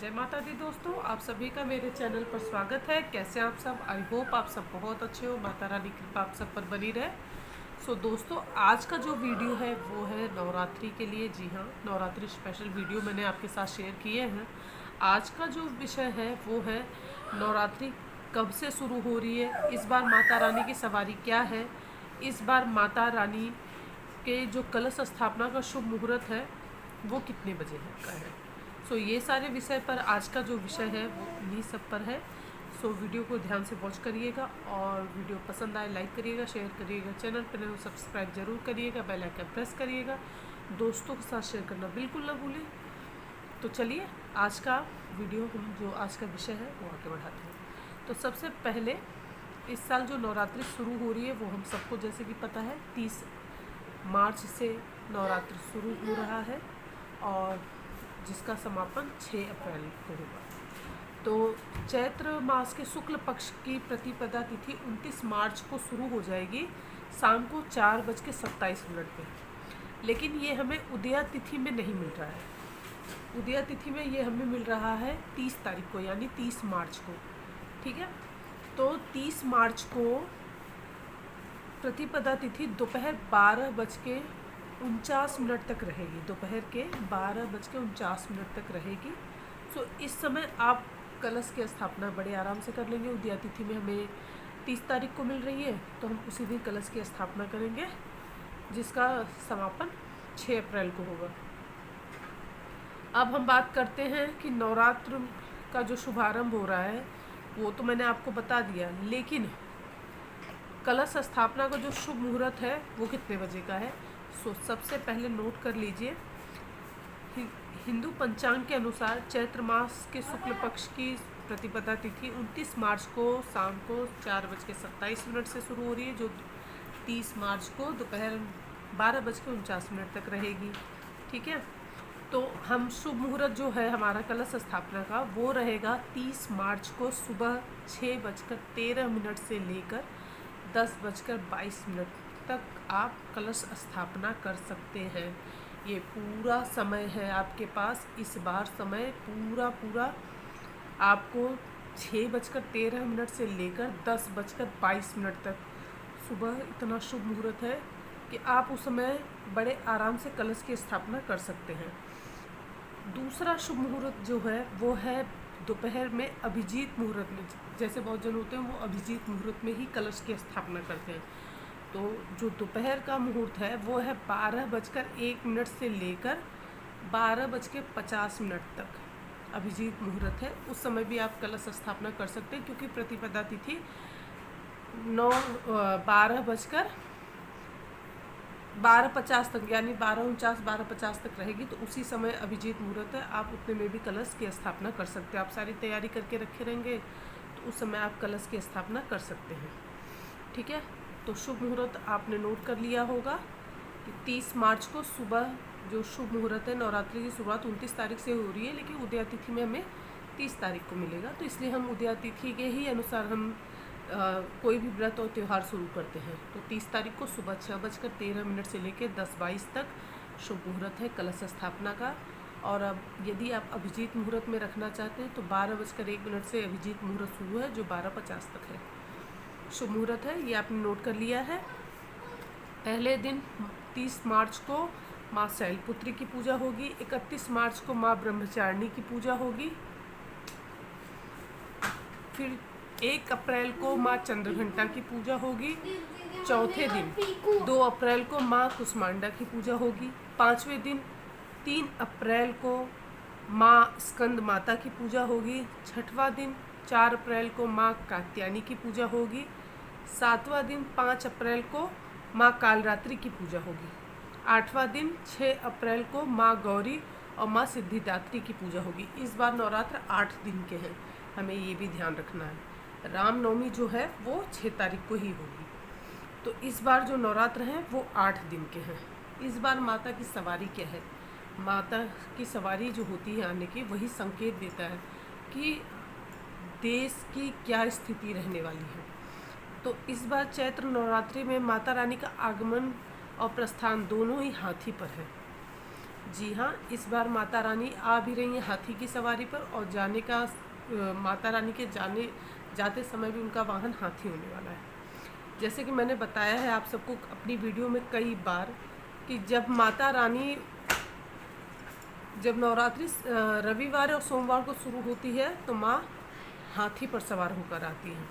जय माता दी दोस्तों, आप सभी का मेरे चैनल पर स्वागत है। कैसे आप सब? आई होप आप सब बहुत अच्छे हो। माता रानी की कृपा आप सब पर बनी रहे। दोस्तों, आज का जो वीडियो है वो है नवरात्रि के लिए। जी हाँ, नवरात्रि स्पेशल वीडियो मैंने आपके साथ शेयर किए हैं। आज का जो विषय है वो है नवरात्रि कब से शुरू हो रही है, इस बार माता रानी की सवारी क्या है, इस बार माता रानी के जो कलश स्थापना का शुभ मुहूर्त है वो कितने बजे का है। ये सारे विषय पर आज का जो विषय है वो इन्हीं सब पर है। वीडियो को ध्यान से वॉच करिएगा और वीडियो पसंद आए लाइक करिएगा, शेयर करिएगा, चैनल पर नए सब्सक्राइब जरूर करिएगा, बेल आइकन प्रेस करिएगा, दोस्तों के साथ शेयर करना बिल्कुल ना भूलें। तो चलिए आज का वीडियो हम जो आज का विषय है वो आगे बढ़ाते हैं। तो सबसे पहले इस साल जो नवरात्रि शुरू हो रही है वो हम सबको जैसे कि पता है 30 मार्च से नवरात्रि शुरू हो रहा है और जिसका समापन 6 अप्रैल को होगा। तो चैत्र मास के शुक्ल पक्ष की प्रतिपदा तिथि 29 मार्च को शुरू हो जाएगी शाम को 4:27 पे। लेकिन ये हमें उदया तिथि में नहीं मिल रहा है। उदया तिथि में ये हमें मिल रहा है 30 तारीख को, यानी 30 मार्च को। ठीक है, तो 30 मार्च को प्रतिपदा तिथि दोपहर 12:49 तक रहेगी। दोपहर के 12:49 तक रहेगी। इस समय आप कलश की स्थापना बड़े आराम से कर लेंगे। उदया तिथि में हमें 30 तारीख को मिल रही है, तो हम उसी दिन कलश की स्थापना करेंगे जिसका समापन 6 अप्रैल को होगा। अब हम बात करते हैं कि नवरात्र का जो शुभारंभ हो रहा है वो तो मैंने आपको बता दिया, लेकिन कलश स्थापना का जो शुभ मुहूर्त है वो कितने बजे का है। सबसे पहले नोट कर लीजिए। हिंदू पंचांग के अनुसार चैत्र मास के शुक्ल पक्ष की प्रतिपदा तिथि 29 मार्च को शाम को 4:27 से शुरू हो रही है, जो 30 मार्च को दोपहर 12:49 तक रहेगी। ठीक है, तो हम शुभ मुहूर्त जो है हमारा कलश स्थापना का वो रहेगा 30 मार्च को सुबह 6:13 से लेकर 10:22 तक आप कलश स्थापना कर सकते हैं। ये पूरा समय है आपके पास। इस बार समय पूरा आपको 6:13 से लेकर 10:22 तक सुबह इतना शुभ मुहूर्त है कि आप उस समय बड़े आराम से कलश की स्थापना कर सकते हैं। दूसरा शुभ मुहूर्त जो है वो है दोपहर में अभिजीत मुहूर्त में। जैसे बहुत जन होते हैं वो अभिजीत मुहूर्त में ही कलश की स्थापना करते हैं। तो जो दोपहर का मुहूर्त है वो है 12:01 से लेकर 12:50 तक अभिजीत मुहूर्त है। उस समय भी आप कलश स्थापना कर सकते हैं, क्योंकि प्रतिपदा तिथि 12:50 तक, यानी 12:49 12:50 तक रहेगी। तो उसी समय अभिजीत मुहूर्त है, आप उतने में भी कलश की स्थापना कर सकते हैं। आप सारी तैयारी करके रखे रहेंगे तो उस समय आप कलश की स्थापना कर सकते हैं। ठीक है, तो शुभ मुहूर्त आपने नोट कर लिया होगा कि 30 मार्च को सुबह जो शुभ मुहूर्त है, नवरात्रि की शुरुआत 29 तारीख से हो रही है, लेकिन उदया तिथि में हमें 30 तारीख को मिलेगा। तो इसलिए हम उदया तिथि के ही अनुसार हम कोई भी व्रत और त्यौहार शुरू करते हैं। तो 30 तारीख को सुबह 6:13 से लेकर 10:22 तक शुभ मुहूर्त है कलश स्थापना का। और अब यदि आप अभिजीत मुहूर्त में रखना चाहते हैं तो 12:01 से अभिजीत मुहूर्त शुरू है, जो 12:50 तक है शुभ मुहूर्त है। ये आपने नोट कर लिया है। पहले दिन 30 मार्च को माँ शैलपुत्री की पूजा होगी। 31 मार्च को माँ ब्रह्मचारिणी की पूजा होगी। फिर 1 अप्रैल को माँ चंद्रघंटा की पूजा होगी। चौथे दिन 2 अप्रैल को माँ कुष्मांडा की पूजा होगी। 5वें दिन 3 अप्रैल को माँ स्कंद माता की पूजा होगी। 6वां दिन 4 अप्रैल को माँ कात्यायनी की पूजा होगी। 7वां दिन 5 अप्रैल को माँ कालरात्रि की पूजा होगी। 8वां दिन 6 अप्रैल को माँ गौरी और माँ सिद्धिदात्री की पूजा होगी। इस बार नवरात्र 8 दिन के हैं, हमें ये भी ध्यान रखना है। रामनवमी जो है वो 6 तारीख को ही होगी। तो इस बार जो नवरात्र हैं वो 8 दिन के हैं। इस बार माता की सवारी क्या है? माता की सवारी जो होती है आने की, वही संकेत देता है कि देश की क्या स्थिति रहने वाली है। तो इस बार चैत्र नवरात्रि में माता रानी का आगमन और प्रस्थान दोनों ही हाथी पर है। जी हाँ, इस बार माता रानी आ भी रही हैं हाथी की सवारी पर, और जाने का माता रानी के जाते समय भी उनका वाहन हाथी होने वाला है। जैसे कि मैंने बताया है आप सबको अपनी वीडियो में कई बार कि जब नवरात्रि रविवार और सोमवार को शुरू होती है तो माँ हाथी पर सवार होकर आती हैं।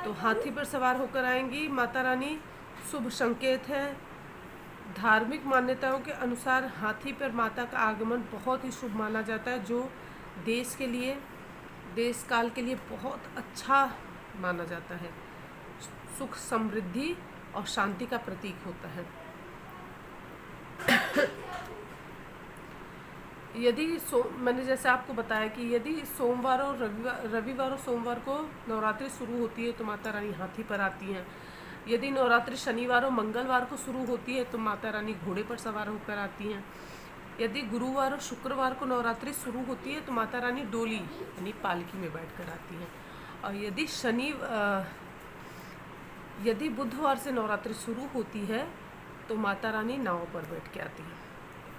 तो हाथी पर सवार होकर आएंगी माता रानी, शुभ संकेत है। धार्मिक मान्यताओं के अनुसार हाथी पर माता का आगमन बहुत ही शुभ माना जाता है, जो देश के लिए, देश काल के लिए बहुत अच्छा माना जाता है। सुख, समृद्धि और शांति का प्रतीक होता है। मैंने जैसे आपको बताया कि यदि रविवार और सोमवार को नवरात्रि शुरू होती है तो माता रानी हाथी पर आती हैं। यदि नवरात्रि शनिवार और मंगलवार को शुरू होती है तो माता रानी घोड़े पर सवार होकर आती हैं। यदि गुरुवार और शुक्रवार को नवरात्रि शुरू होती है तो माता रानी डोली यानी पालकी में बैठकर आती हैं। और यदि बुधवार से नवरात्रि शुरू होती है तो माता रानी नाव पर बैठ के आती है।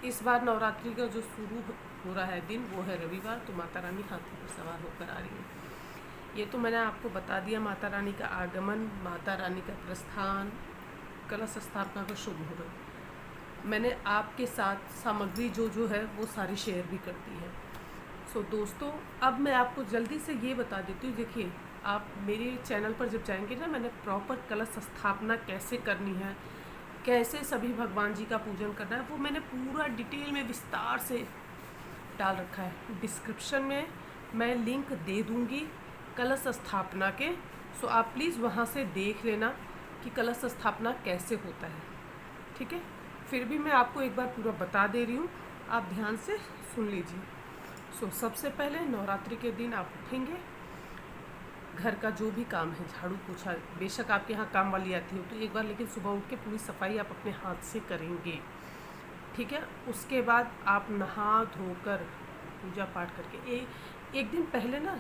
इस बार नवरात्रि का जो शुरू हो रहा है दिन वो है रविवार, तो माता रानी हाथी पर सवार होकर आ रही है। ये तो मैंने आपको बता दिया माता रानी का आगमन, माता रानी का प्रस्थान, कलश स्थापना का शुभ मुहूर्त। मैंने आपके साथ सामग्री जो है वो सारी शेयर भी करती है। सो दोस्तों, अब मैं आपको जल्दी से ये बता देती हूँ। देखिए, आप मेरे चैनल पर जब जाएंगे ना, मैंने प्रॉपर कलश स्थापना कैसे करनी है, कैसे सभी भगवान जी का पूजन करना है, वो मैंने पूरा डिटेल में विस्तार से डाल रखा है। डिस्क्रिप्शन में मैं लिंक दे दूँगी कलश स्थापना के। सो आप प्लीज़ वहाँ से देख लेना कि कलश स्थापना कैसे होता है, ठीक है। फिर भी मैं आपको एक बार पूरा बता दे रही हूँ, आप ध्यान से सुन लीजिए। सो सबसे पहले नवरात्रि के दिन आप उठेंगे, घर का जो भी काम है, झाड़ू पोछा, बेशक आपके यहाँ काम वाली आती हो तो एक बार, लेकिन सुबह उठ के पूरी सफाई आप अपने हाथ से करेंगे, ठीक है। उसके बाद आप नहा धोकर पूजा पाठ करके एक दिन पहले ना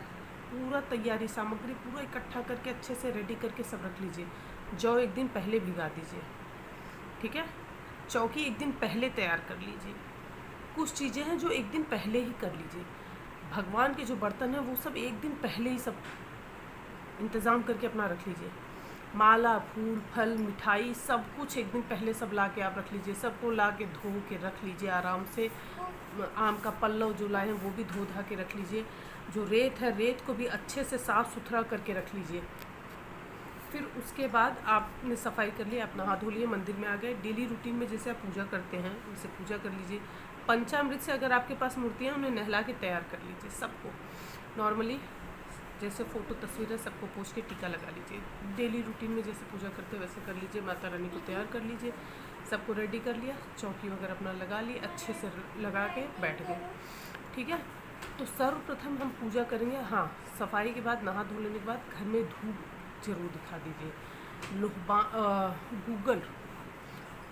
पूरा तैयारी सामग्री पूरा इकट्ठा करके अच्छे से रेडी करके सब रख लीजिए। जौ एक दिन पहले भिगा दीजिए, ठीक है। चौकी एक दिन पहले तैयार कर लीजिए। कुछ चीज़ें हैं जो एक दिन पहले ही कर लीजिए। भगवान के जो बर्तन हैं वो सब एक दिन पहले ही सब इंतज़ाम करके अपना रख लीजिए। माला, फूल, फल, मिठाई सब कुछ एक दिन पहले सब ला के आप रख लीजिए। सबको ला के धो के रख लीजिए आराम से। आम का पल्लव जो लाए हैं वो भी धो धा के रख लीजिए। जो रेत है, रेत को भी अच्छे से साफ़ सुथरा करके रख लीजिए। फिर उसके बाद आपने सफाई कर ली, आप नहा धो लिए, मंदिर में आ गए। डेली रूटीन में जैसे आप पूजा करते हैं वैसे पूजा कर लीजिए। पंचामृत से अगर आपके पास मूर्तियाँ, उन्हें नहला के तैयार कर लीजिए। सबको नॉर्मली जैसे फ़ोटो तस्वीर है सबको पोंछ के टीका लगा लीजिए। डेली रूटीन में जैसे पूजा करते हैं वैसे कर लीजिए। माता रानी को तैयार कर लीजिए। सबको रेडी कर लिया, चौकी वगैरह अपना लगा ली, अच्छे से लगा के बैठ गए, ठीक है। तो सर्वप्रथम हम पूजा करेंगे। हाँ, सफाई के बाद, नहा धो लेने के बाद घर में धूप जरूर दिखा दीजिए।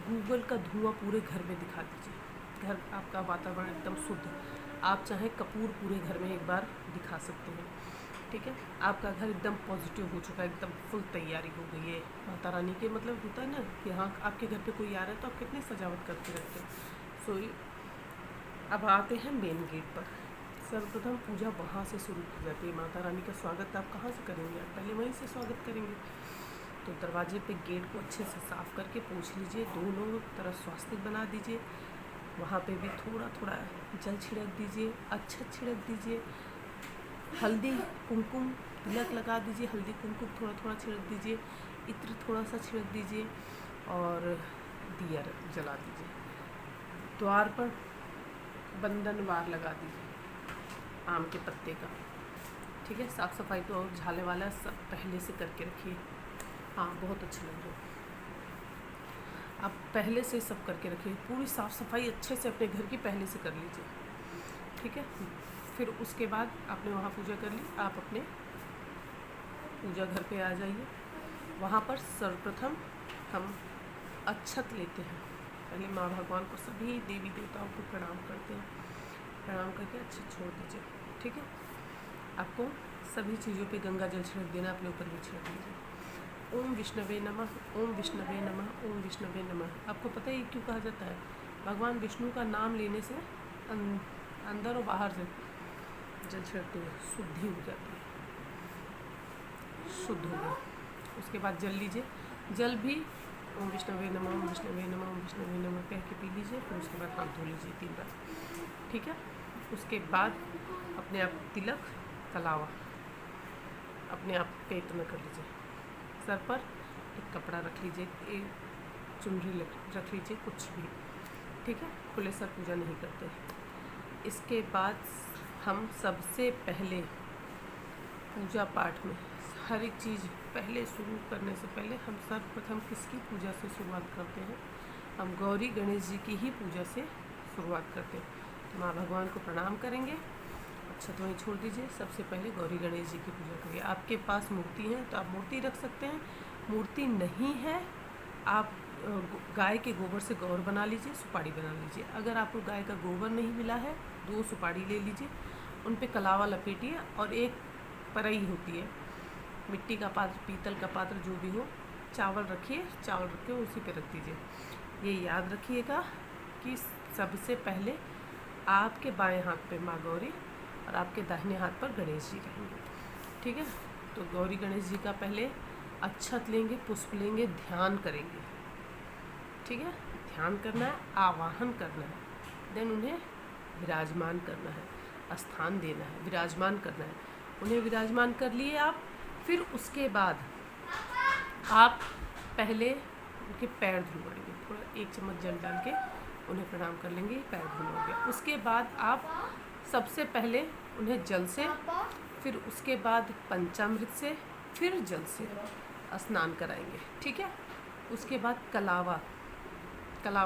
गूगल का धुआं पूरे घर में दिखा दीजिए। घर आपका वातावरण एकदम शुद्ध। आप चाहें कपूर पूरे घर में एक बार दिखा सकते हैं, ठीक है। आपका घर एकदम पॉजिटिव हो चुका है, एकदम फुल तैयारी हो गई है माता रानी के। मतलब होता है ना कि हाँ आपके घर पे कोई आ रहा है तो आप कितनी सजावट करते रहते हैं। सो अब आते हैं मेन गेट पर। सर्वप्रथम पूजा वहाँ से शुरू की जाती है। माता रानी का स्वागत आप कहाँ से करेंगे? आप पहले वहीं से स्वागत करेंगे। तो दरवाजे पे गेट को अच्छे से साफ़ करके पोंछ लीजिए। दोनों तरफ स्वास्तिक बना दीजिए। वहाँ पे भी थोड़ा थोड़ा जल छिड़क दीजिए, अक्षत छिड़क दीजिए। हल्दी कुमकुम तिलक लगा दीजिए। हल्दी कुमकुम थोड़ा थोड़ा छिड़क दीजिए। इत्र थोड़ा सा छिड़क दीजिए और दिया जला दीजिए। द्वार पर बंधनवार लगा दीजिए आम के पत्ते का, ठीक है। साफ़ सफाई तो और झाले वाला सब पहले से करके रखिए। हाँ, बहुत अच्छे लग रहे हो। आप पहले से सब करके रखिए। पूरी साफ़ सफाई अच्छे से अपने घर की पहले से कर लीजिए, ठीक है। फिर उसके बाद आपने वहाँ पूजा कर ली, आप अपने पूजा घर पे आ जाइए। वहाँ पर सर्वप्रथम हम अक्षत लेते हैं। पहले माँ भगवान को, सभी देवी देवताओं को प्रणाम करते हैं। प्रणाम करके अक्षत छोड़ दीजिए, ठीक है। आपको सभी चीज़ों पे गंगा जल छिड़क देना, अपने ऊपर भी छिड़क दीजिए। ओम विष्णवे नमः, ओम विष्णवे नमः, ओम विष्णवे नमः। आपको पता है ये क्यों कहा जाता है? भगवान विष्णु का नाम लेने से अंदर और बाहर से जल छिड़कते हुए शुद्धि हो जाती है, शुद्ध हो गई। उसके बाद जल लीजिए, जल भी ओम विष्णवे नमः, ओम विष्णवे नमः, ओम विष्णवे नमः कह के पी लीजिए। फिर उसके बाद हाथ धो लीजिए 3 बार, ठीक है। उसके बाद अपने आप तिलक कलावा अपने आप पेट में कर लीजिए। सर पर एक कपड़ा रख लीजिए, एक चुनरी रख लीजिए, कुछ भी, ठीक है। खुले सर पूजा नहीं करते। इसके बाद हम सबसे पहले पूजा पाठ में हर एक चीज़ पहले शुरू करने से पहले हम सर्वप्रथम किसकी पूजा से शुरुआत करते हैं? हम गौरी गणेश जी की ही पूजा से शुरुआत करते हैं। तो माँ भगवान को प्रणाम करेंगे, अच्छा तो वहीं छोड़ दीजिए। सबसे पहले गौरी गणेश जी की पूजा करिए। आपके पास मूर्ति है तो आप मूर्ति रख सकते हैं, मूर्ति नहीं है आप गाय के गोबर से गौर बना लीजिए, सुपारी बना लीजिए। अगर आपको गाय का गोबर नहीं मिला है 2 सुपारी ले लीजिए, उन पे कलावा लपेटिए और एक परई होती है, मिट्टी का पात्र, पीतल का पात्र, जो भी हो, चावल रखिए, चावल रख के उसी पे रख दीजिए। ये याद रखिएगा कि सबसे पहले आपके बाएं हाथ पे माँ गौरी और आपके दाहिने हाथ पर गणेश जी रहेंगे, ठीक है। तो गौरी गणेश जी का पहले अक्षत लेंगे, पुष्प लेंगे, ध्यान करेंगे, ठीक है। ध्यान करना है, आवाहन करना है, देन उन्हें विराजमान करना है, स्थान देना है, विराजमान करना है। उन्हें विराजमान कर लिए आप, फिर उसके बाद आप पहले उनके पैर धुलवाएंगे, थोड़ा 1 चम्मच जल डाल के उन्हें प्रणाम कर लेंगे, पैर धुलवा गया। उसके बाद आप सबसे पहले उन्हें जल से, फिर उसके बाद पंचामृत से, फिर जल से स्नान कराएंगे, ठीक है। उसके बाद कलावा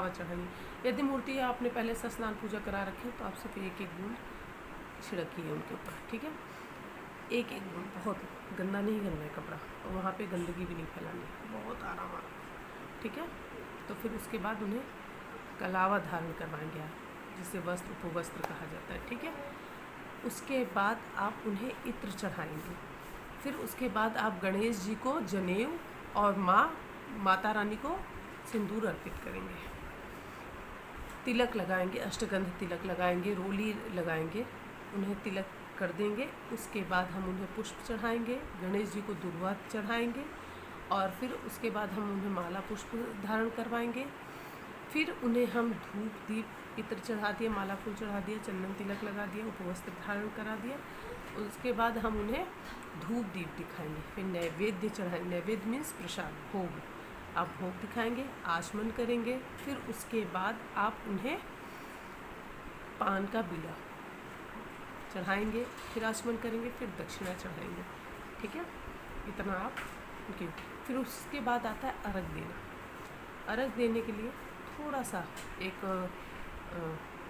चढ़ाएंगे। यदि मूर्ति आपने पहले से स्नान पूजा करा रखी है तो आप सिर्फ 1-1 बूंद छिड़किए उनके ऊपर, ठीक है। 1-1 बूंद, बहुत गंदा नहीं करना है कपड़ा, और वहाँ पे गंदगी भी नहीं फैलानी, बहुत आराम, ठीक है। तो फिर उसके बाद उन्हें कलावा धारण करवाएंगे आप, जिसे वस्त्र उपवस्त्र कहा जाता है, ठीक है। उसके बाद आप उन्हें इत्र चढ़ाएंगे। फिर उसके बाद आप गणेश जी को जनेऊ और माता रानी को सिंदूर अर्पित करेंगे, तिलक लगाएंगे, अष्टगंध तिलक लगाएंगे, रोली लगाएंगे, उन्हें तिलक कर देंगे। उसके बाद हम उन्हें पुष्प चढ़ाएंगे, गणेश जी को दुर्वा चढ़ाएंगे, और फिर उसके बाद हम उन्हें माला पुष्प धारण करवाएंगे। फिर उन्हें हम धूप दीप इत्र चढ़ा दिए, माला फूल चढ़ा दिया, चंदन तिलक लगा दिया, उपवस्त्र धारण करा दिया। उसके बाद हम उन्हें धूप दीप दिखाएंगे, फिर नैवेद्य चढ़ाएंगे। नैवेद्य मीन्स प्रसाद, भोग। आप भोग दिखाएंगे, आचमन करेंगे। फिर उसके बाद आप उन्हें पान का बीड़ा चढ़ाएंगे, फिर आचमन करेंगे, फिर दक्षिणा चढ़ाएंगे, ठीक है। इतना आप उनके। फिर उसके बाद आता है अर्घ देना। अर्घ देने के लिए थोड़ा सा एक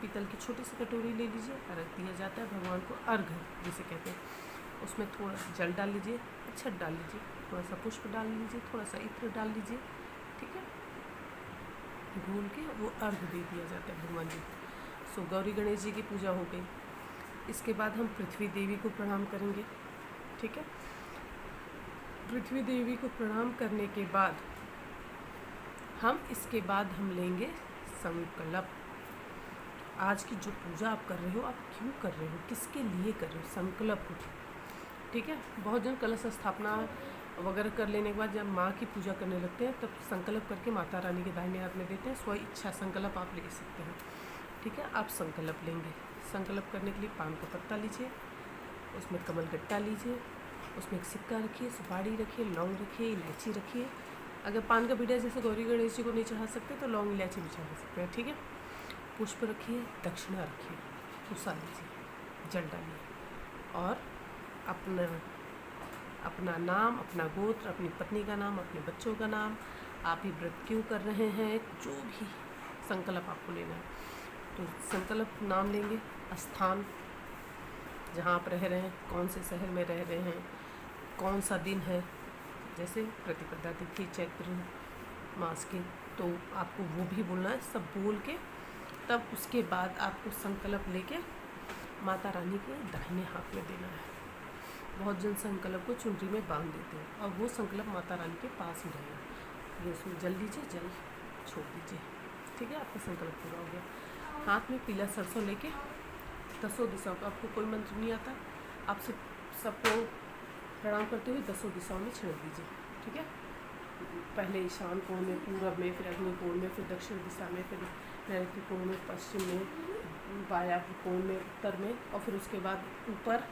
पीतल की छोटी सी कटोरी ले लीजिए, अर्घ दिया जाता है भगवान को, अर्घ जिसे कहते हैं। उसमें थोड़ा जल डाल लीजिए, अक्षत डाल लीजिए, थोड़ा सा पुष्प डाल लीजिए, थोड़ा सा इत्र डाल लीजिए, ठीक है। घोल के वो अर्घ दे दिया जाता है भगवान जी। सो गौरी गणेश जी की पूजा हो गई। इसके बाद हम पृथ्वी देवी को प्रणाम करेंगे, ठीक है। पृथ्वी देवी को प्रणाम करने के बाद इसके बाद हम लेंगे संकल्प। आज की जो पूजा आप कर रहे हो, आप क्यों कर रहे हो, किसके लिए कर रहे हो, संकल्प कुछ, ठीक है। बहुत जन कलश स्थापना वगैरह कर लेने के बाद जब माँ की पूजा करने लगते हैं तब संकल्प करके माता रानी के दाहिने हाथ में देते हैं। स्व इच्छा संकल्प आप ले सकते हैं, ठीक है। आप संकल्प लेंगे। संकल्प करने के लिए पान का पत्ता लीजिए, उसमें कमल गट्टा लीजिए, उसमें एक सिक्का रखिए, सुपारी रखिए, लौंग रखिए, इलायची रखिए। अगर पान का बीड़ा जैसे गौरी गणेश जी को नहीं चढ़ा सकते तो लौंग इलायची भी चढ़ा सकते हैं, ठीक है। पुष्प रखिए, दक्षिणा रखिए, तुसा लीजिए, जल डालिए, और अपना नाम, अपना गोत्र, अपनी पत्नी का नाम, अपने बच्चों का नाम, आप ही व्रत क्यों कर रहे हैं, जो भी संकल्प आपको लेना है तो संकल्प नाम लेंगे। स्थान जहाँ आप रह रहे हैं, कौन से शहर में रह रहे हैं, कौन सा दिन है, जैसे प्रतिपदा तिथि, चैत्र मास की, तो आपको वो भी बोलना है। सब बोल के तब उसके बाद आपको संकल्प लेके माता रानी के दाहिने हाथ में देना है। बहुत जन संकल्प को चुनरी में बांध देते हैं और वो संकल्प माता रानी के पास ही रहेगा। ये उसमें जल लीजिए, जल छोड़ दीजिए, ठीक है, आपका संकल्प पूरा हो गया। हाथ में पीला सरसों लेके 10 दिशाओं का, आपको कोई मंत्र नहीं आता, आप सबको प्रणाम करते हुए 10 दिशाओं में छिड़क दीजिए। ठीक है, पहले ईशान कोण में, पूरब में, फिर अग्नि कोण में, फिर दक्षिण दिशा में, फिर नैऋत्य कोण में, पश्चिम में, वायव्य कोण में, उत्तर में, और फिर उसके बाद ऊपर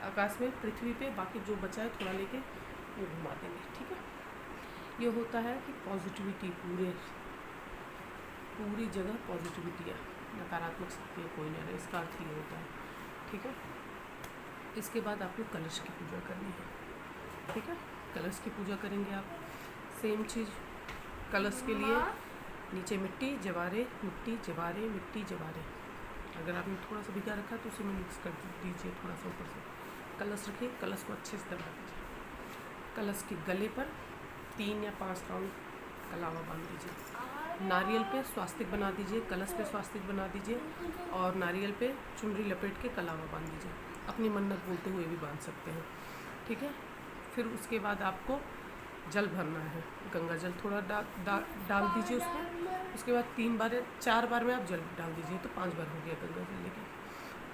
आकाश में, पृथ्वी पे, बाकी जो बचा है थोड़ा लेके वो घुमा देंगे। ठीक है, ये होता है कि पॉजिटिविटी, पूरी जगह पॉजिटिविटी है, नकारात्मक शक्ति कोई नहीं है, इसका अर्थ ये होता है। ठीक है, इसके बाद आपको कलश की पूजा करनी है। ठीक है, कलश की पूजा करेंगे आप, सेम चीज़ कलश के लिए नीचे मिट्टी जवारे, मिट्टी जवारे, मिट्टी जवारे, अगर आपने थोड़ा सा भिगा रखा तो उसी में मिक्स कर दीजिए थोड़ा सा ऊपर से। कलश रखिए, कलश को अच्छे से दबा दीजिए, कलश के गले पर 3 या 5 राउंड कलावा बांध दीजिए, नारियल पे स्वास्तिक बना दीजिए, कलश पे स्वास्तिक बना दीजिए, और नारियल पे चुनरी लपेट के कलावा बांध दीजिए, अपनी मन्नत बोलते हुए भी बांध सकते हैं। ठीक है, फिर उसके बाद आपको जल भरना है, गंगा जल थोड़ा डाल दीजिए उसमें, उसके बाद 4 बार में आप जल डाल दीजिए, तो 5 बार हो गया गंगा जल लेके।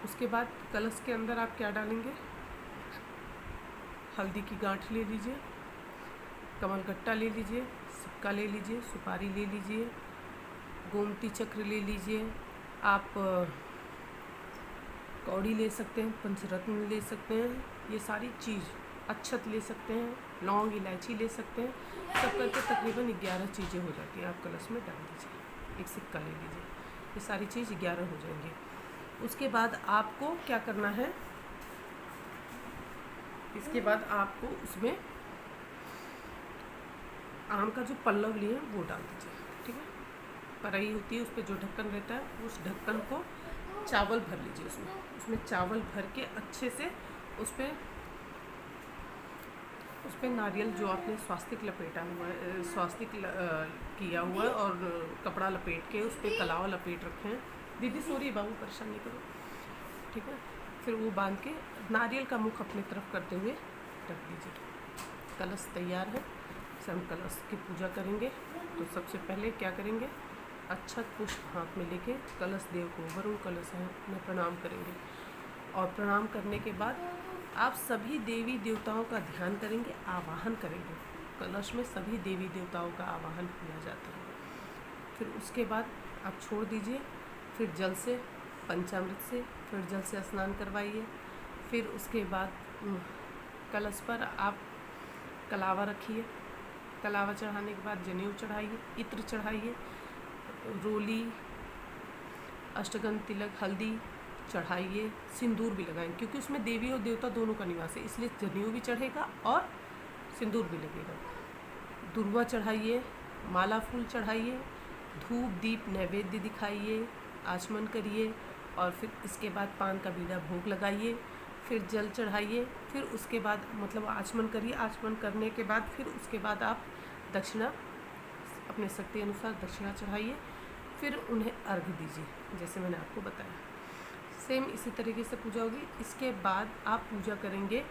उसके बाद कलश के अंदर आप क्या डालेंगे, हल्दी की गांठ ले लीजिए, कमलगट्टा ले लीजिए, सिक्का ले लीजिए, सुपारी ले लीजिए, गोमती चक्र ले लीजिए, आप कौड़ी ले सकते हैं, पंचरत्न ले सकते हैं, ये सारी चीज़, अक्षत ले सकते हैं, लौंग इलायची ले सकते हैं, सब करके तकरीबन 11 चीज़ें हो जाती हैं। आप कलश में डाल दीजिए, एक सिक्का ले लीजिए, ये सारी चीज़ 11 हो जाएंगी। उसके बाद आपको क्या करना है, इसके बाद आपको उसमें आम का जो पल्लव लिए वो डाल दीजिए। ठीक है, कढ़ाई होती है, उस पर जो ढक्कन रहता है, उस ढक्कन को चावल भर लीजिए, उसमें चावल भर के अच्छे से उस पर नारियल जो आपने स्वास्तिक लपेटा हुआ है, स्वास्तिक किया हुआ है, और कपड़ा लपेट के उस पर कलावा लपेट रखे हैं। दीदी सॉरी बाबू परेशान नहीं करो। ठीक है, फिर वो बांध के नारियल का मुख अपनी तरफ करते हुए रख दीजिए। कलश तैयार है, से हम कलश की पूजा करेंगे। तो सबसे पहले क्या करेंगे, अक्षत पुष्प हाथ में लेके कलश देव को, वरुण कलश है, में प्रणाम करेंगे, और प्रणाम करने के बाद आप सभी देवी देवताओं का ध्यान करेंगे, आवाहन करेंगे। कलश में सभी देवी देवताओं का आवाहन किया जाता है। फिर उसके बाद आप छोड़ दीजिए, फिर जल से, पंचामृत से, फिर जल से स्नान करवाइए। फिर उसके बाद कलश पर आप कलावा रखिए, कलावा चढ़ाने के बाद जनेऊ चढ़ाइए, इत्र चढ़ाइए, रोली, अष्टगंध, तिलक, हल्दी चढ़ाइए, सिंदूर भी लगाएं, क्योंकि उसमें देवी और देवता दोनों का निवास है, इसलिए जनेऊ भी चढ़ेगा और सिंदूर भी लगेगा। दुर्वा चढ़ाइए, माला फूल चढ़ाइए, धूप दीप नैवेद्य दिखाइए, आचमन करिए, और फिर इसके बाद पान का बीड़ा भोग लगाइए, फिर जल चढ़ाइए, फिर उसके बाद मतलब आचमन करिए। आचमन करने के बाद फिर उसके बाद आप दक्षिणा, अपने शक्ति अनुसार दक्षिणा चढ़ाइए, फिर उन्हें अर्घ दीजिए, जैसे मैंने आपको बताया। सेम इसी तरीके से पूजा होगी। इसके बाद आप पूजा करेंगे,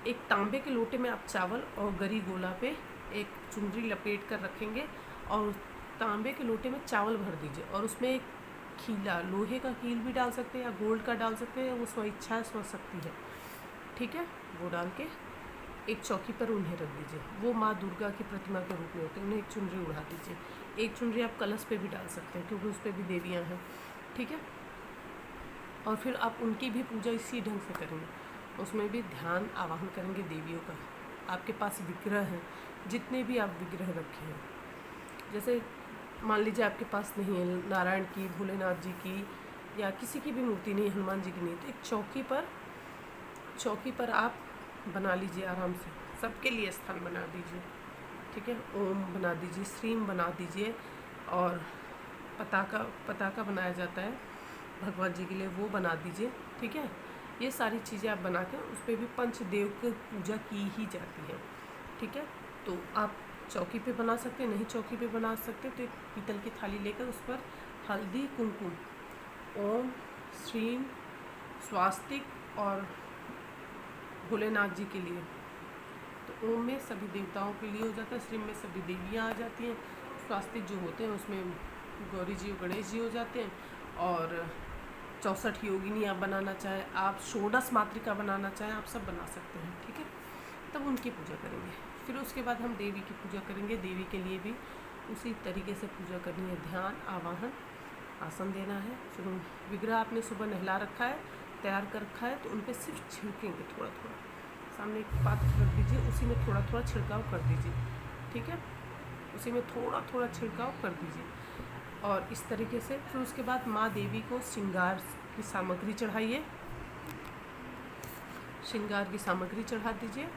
एक तांबे के लोटे में आप चावल और गरी गोला पे एक चुनरी लपेट कर रखेंगे, और तांबे के लोटे में चावल भर दीजिए, और उसमें एक खीला, लोहे का कील भी डाल सकते हैं या गोल्ड का डाल सकते हैं, वो स्वेच्छा स्वशक्ति है। ठीक है, वो डाल के एक चौकी पर उन्हें रख दीजिए। वो माँ दुर्गा की प्रतिमा के रूप में होते हैं, उन्हें एक चुनरी उड़ा दीजिए। एक चुनरी आप कलश पे भी डाल सकते हैं, क्योंकि उस पर भी देवियाँ हैं। ठीक है, और फिर आप उनकी भी पूजा इसी ढंग से करेंगे, उसमें भी ध्यान आवाहन करेंगे देवियों का। आपके पास विग्रह हैं, जितने भी आप विग्रह रखे हैं, जैसे मान लीजिए आपके पास नहीं है, नारायण की, भोलेनाथ जी की, या किसी की भी मूर्ति नहीं, हनुमान जी की नहीं, तो एक चौकी पर आप बना लीजिए आराम से, सबके लिए स्थान बना दीजिए। ठीक है, ओम बना दीजिए, श्रीम बना दीजिए, और पताका बनाया जाता है भगवान जी के लिए, वो बना दीजिए। ठीक है, ये सारी चीज़ें आप बना के उस पर भी पंचदेव की पूजा की ही जाती है। ठीक है, तो आप चौकी पे बना सकते हैं, नहीं चौकी पे बना सकते तो एक पीतल की थाली लेकर उस पर हल्दी, कुमकुम, ओम, श्रीम, स्वास्तिक और भोलेनाथ जी के लिए, तो ओम में सभी देवताओं के लिए हो जाता है, श्रीम में सभी देवियाँ आ जाती हैं, स्वास्तिक जो होते हैं उसमें गौरी जी और गणेश जी हो जाते हैं। और 64 योगिनी आप बनाना चाहें, आप षोडश मातृका बनाना चाहें, आप सब बना सकते हैं, ठीक है। तब उनकी पूजा करेंगे। फिर उसके बाद हम देवी की पूजा करेंगे। देवी के लिए भी उसी तरीके से पूजा करनी है, ध्यान, आवाहन, आसन देना है। फिर विग्रह आपने सुबह नहला रखा है, तैयार कर रखा है, तो उन पर सिर्फ छिड़केंगे थोड़ा थोड़ा। सामने एक पात्र रख दीजिए, उसी में थोड़ा थोड़ा छिड़काव कर दीजिए, ठीक है। उसी में थोड़ा थोड़ा छिड़काव कर दीजिए। और इस तरीके से फिर उसके बाद माँ देवी को श्रृंगार की सामग्री चढ़ाइए, श्रृंगार की सामग्री चढ़ा दीजिए।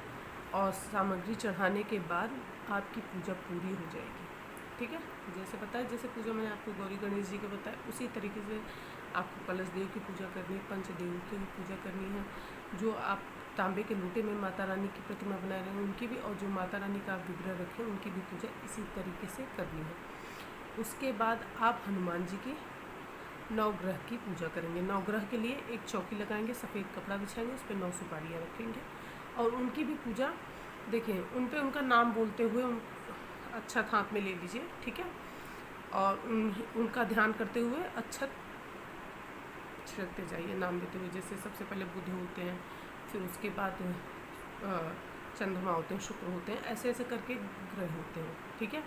और सामग्री चढ़ाने के बाद आपकी पूजा पूरी हो जाएगी, ठीक है। जैसे बताया, जैसे पूजा मैंने आपको गौरी गणेश जी का बताया, उसी तरीके से आपको कलश देव की पूजा करनी है, पंचदेव की पूजा करनी है। जो आप तांबे के लोटे में माता रानी की प्रतिमा बना रहे हैं उनकी भी, और जो माता रानी का आप विग्रह रखें उनकी भी पूजा इसी तरीके से करनी है। उसके बाद आप हनुमान जी की नवग्रह की पूजा करेंगे। नवग्रह के लिए एक चौकी लगाएंगे, सफ़ेद कपड़ा बिछाएंगे, उस पर 9 सुपारियाँ रखेंगे। और उनकी भी पूजा देखिए, उन पे उनका नाम बोलते हुए अक्षत हाथ में ले लीजिए, ठीक है। और उनका ध्यान करते हुए अक्षत छिड़कते जाइए, नाम देते हुए। जैसे सबसे पहले बुध होते हैं, फिर उसके बाद चंद्रमा होते हैं, शुक्र होते हैं, ऐसे ऐसे करके ग्रह होते हैं, ठीक है।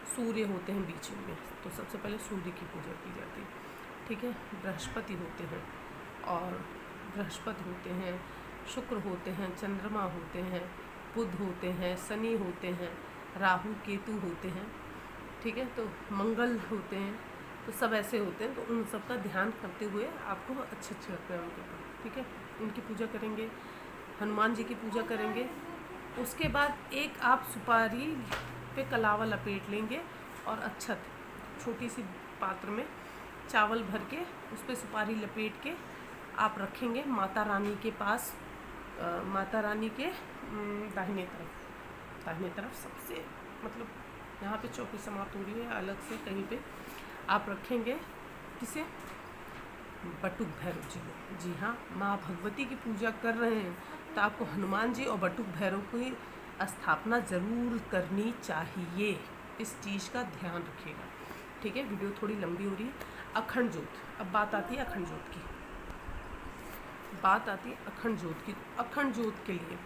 सूर्य होते हैं बीच में, तो सबसे पहले सूर्य की पूजा की जाती है, ठीक है। बृहस्पति होते हैं, और बृहस्पति होते हैं, शुक्र होते हैं, चंद्रमा होते हैं, बुध होते हैं, शनि होते हैं, राहु केतु होते हैं, ठीक है। तो मंगल होते हैं, तो सब ऐसे होते हैं। तो उन सब का ध्यान करते हुए आपको अच्छे रखना है उनके ऊपर, ठीक है। उनकी पूजा करेंगे, हनुमान जी की पूजा करेंगे। उसके बाद एक आप सुपारी पे कलावा लपेट लेंगे और अक्षत छोटी सी पात्र में चावल भर के उस पर सुपारी लपेट के आप रखेंगे माता रानी के पास, माता रानी के दाहिने तरफ सबसे, मतलब यहाँ पे चौकी समाप्त हो रही है, अलग से कहीं पे आप रखेंगे। किसे? बटुक भैरव जी को। जी हाँ, माँ भगवती की पूजा कर रहे हैं तो आपको हनुमान जी और बटुक भैरव की स्थापना ज़रूर करनी चाहिए। इस चीज़ का ध्यान रखिएगा, ठीक है। वीडियो थोड़ी लंबी हो रही है। अखंड ज्योत, अब बात आती है अखंड ज्योत की। अखंड ज्योत के लिए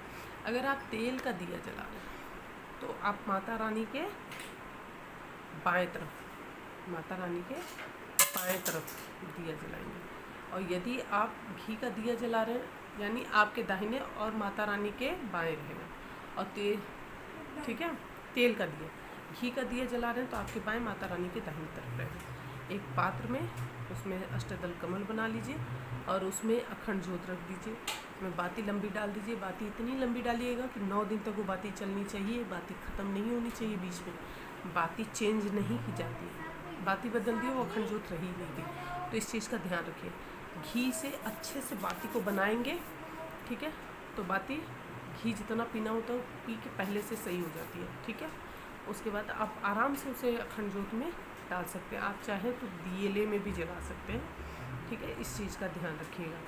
अगर आप तेल का दिया जला रहे हैं तो आप माता रानी के बाएं तरफ दिया जलाएंगे। और यदि आप घी का दिया जला रहे हैं यानी आपके दाहिने और माता रानी के बाएं रहेगा। और ठीक है, तेल का दिया, घी का दिया जला रहे हैं तो आपके बाएं, माता रानी के दाहिनी तरफ रहेगा। एक पात्र में उसमें अष्टदल कमल बना लीजिए और उसमें अखंड ज्योत रख दीजिए। उसमें बाती लंबी डाल दीजिए। बाती इतनी लंबी डालिएगा कि 9 दिन तक वो बाती चलनी चाहिए। बाती ख़त्म नहीं होनी चाहिए बीच में। बाती चेंज नहीं की जाती है, बाती बदल दी वो अखंड ज्योत रही नहीं गई। तो इस चीज़ का ध्यान रखिए। घी से अच्छे से बाती को बनाएंगे, ठीक है। तो बाती घी जितना पीना होता है पी के पहले से सही हो जाती है, ठीक है। उसके बाद आप आराम से उसे अखंड ज्योत में डाल सकते हैं। आप चाहें तो दियले में भी जला सकते हैं, ठीक है। इस चीज़ का ध्यान रखिएगा।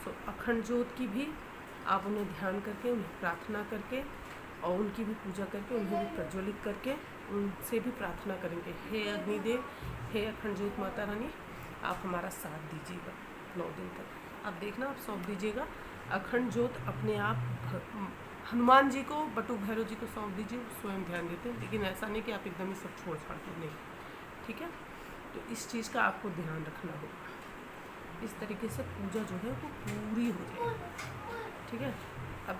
तो अखंड ज्योत की भी आप उन्हें ध्यान करके, उन्हें प्रार्थना करके और उनकी भी पूजा करके, उन्हें भी प्रज्वलित करके उनसे भी प्रार्थना करेंगे, हे अग्निदेव, हे अखंड ज्योत माता रानी, आप हमारा साथ दीजिएगा 9 दिन तक। आप देखना, आप सौंप दीजिएगा अखंड ज्योत अपने आप। हनुमान जी को, बटुक भैरव जी को सौंप दीजिए, स्वयं ध्यान देते हैं। लेकिन ऐसा नहीं कि आप एकदम ही सब छोड़ छाड़ के, नहीं, ठीक है। तो इस चीज़ का आपको ध्यान रखना होगा। इस तरीके से पूजा जो है वो पूरी हो जाएगी, ठीक है। अब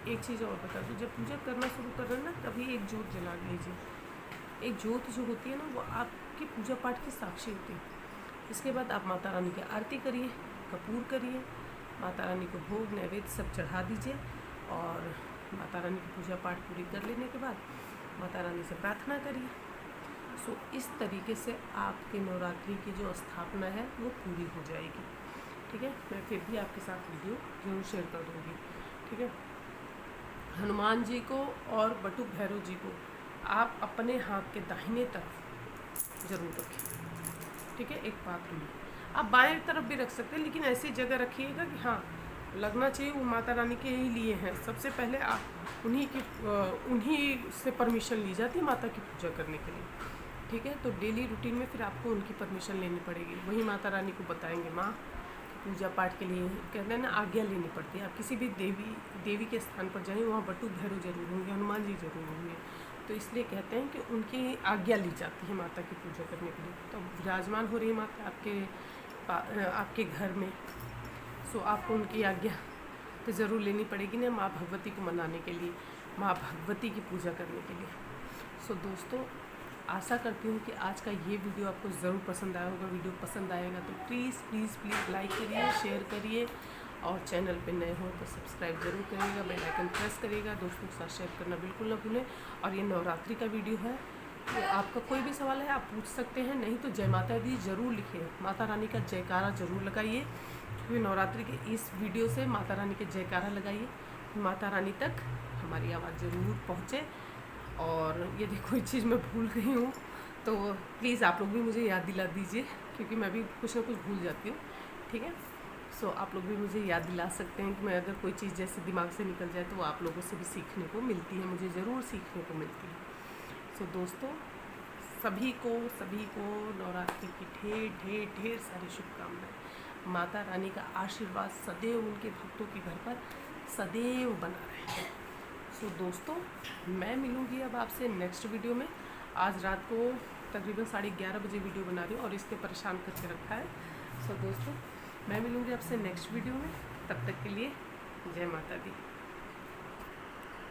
एक चीज़ और बता दूँ, जब पूजा करना शुरू कर रहे हैं ना तभी एक ज्योत जला लीजिए। एक ज्योत जो होती है ना वो आपकी पूजा पाठ की साक्षी होती है। इसके बाद आप माता रानी की आरती करिए, कपूर करिए, माता रानी को भोग नैवेद्य सब चढ़ा दीजिए। और माता रानी की पूजा पाठ पूरी कर लेने के बाद माता रानी से प्रार्थना करिए। सो इस तरीके से आपके नवरात्रि की जो स्थापना है वो पूरी हो जाएगी, ठीक है। मैं फिर भी आपके साथ वीडियो जरूर शेयर कर दूँगी, ठीक है। हनुमान जी को और बटुक भैरव जी को आप अपने हाथ के दाहिने तरफ ज़रूर रखें, ठीक है। एक पात्र में आप बाएं तरफ भी रख सकते हैं, लेकिन ऐसी जगह रखिएगा कि हाँ लगना चाहिए वो माता रानी के ही लिए हैं। सबसे पहले आप उन्हीं से परमिशन ली जाती है माता की पूजा करने के लिए, ठीक है। तो डेली रूटीन में फिर आपको उनकी परमिशन लेनी पड़ेगी, वही माता रानी को बताएंगे। माँ, पूजा पाठ के लिए कहते हैं ना, आज्ञा लेनी पड़ती है। आप किसी भी देवी के स्थान पर जाएं, वहाँ बटू भैरव जरूर होंगे, हनुमान जी जरूर होंगे। तो इसलिए कहते हैं कि उनकी आज्ञा ली जाती है माता की पूजा करने के लिए। तो विराजमान हो रही है माता आपके घर में, सो आपको उनकी आज्ञा तो ज़रूर लेनी पड़ेगी ना, माँ भगवती को मनाने के लिए, माँ भगवती की पूजा करने के लिए। सो दोस्तों, आशा करती हूँ कि आज का ये वीडियो आपको ज़रूर पसंद आया होगा। वीडियो पसंद आएगा तो प्लीज़ प्लीज़ प्लीज़ लाइक करिए, शेयर करिए, और चैनल पे नए हो तो सब्सक्राइब जरूर करिएगा, बेल आइकन प्रेस करिएगा, दोस्तों के साथ शेयर करना बिल्कुल ना भूलें। और ये नवरात्रि का वीडियो है, तो आपका कोई भी सवाल है आप पूछ सकते हैं, नहीं तो जय माता दी ज़रूर लिखिए, माता रानी का जयकारा ज़रूर लगाइए, क्योंकि नवरात्रि के इस वीडियो से माता रानी के जयकारा लगाइए, माता रानी तक हमारी आवाज़ ज़रूर पहुँचे। और यदि कोई चीज़ मैं भूल गई हूँ तो प्लीज़ आप लोग भी मुझे याद दिला दीजिए, क्योंकि मैं भी कुछ ना कुछ भूल जाती हूँ, ठीक है। सो आप लोग भी मुझे याद दिला सकते हैं कि मैं अगर कोई चीज़ जैसे दिमाग से निकल जाए तो आप लोगों से भी सीखने को मिलती है, मुझे ज़रूर सीखने को मिलती है। सो दोस्तों, सभी को नवरात्रि की ढेर ढेर ढेर सारी शुभकामनाएं। माता रानी का आशीर्वाद सदैव उनके भक्तों के घर पर सदैव बना रहे। सो दोस्तों, मैं मिलूँगी अब आपसे नेक्स्ट वीडियो में। आज रात को तकरीबन 11:30 बजे वीडियो बना रही हूँ और इसके परेशान करके रखा है। सो दोस्तों, मैं मिलूँगी आपसे नेक्स्ट वीडियो में, तब तक के लिए जय माता दी।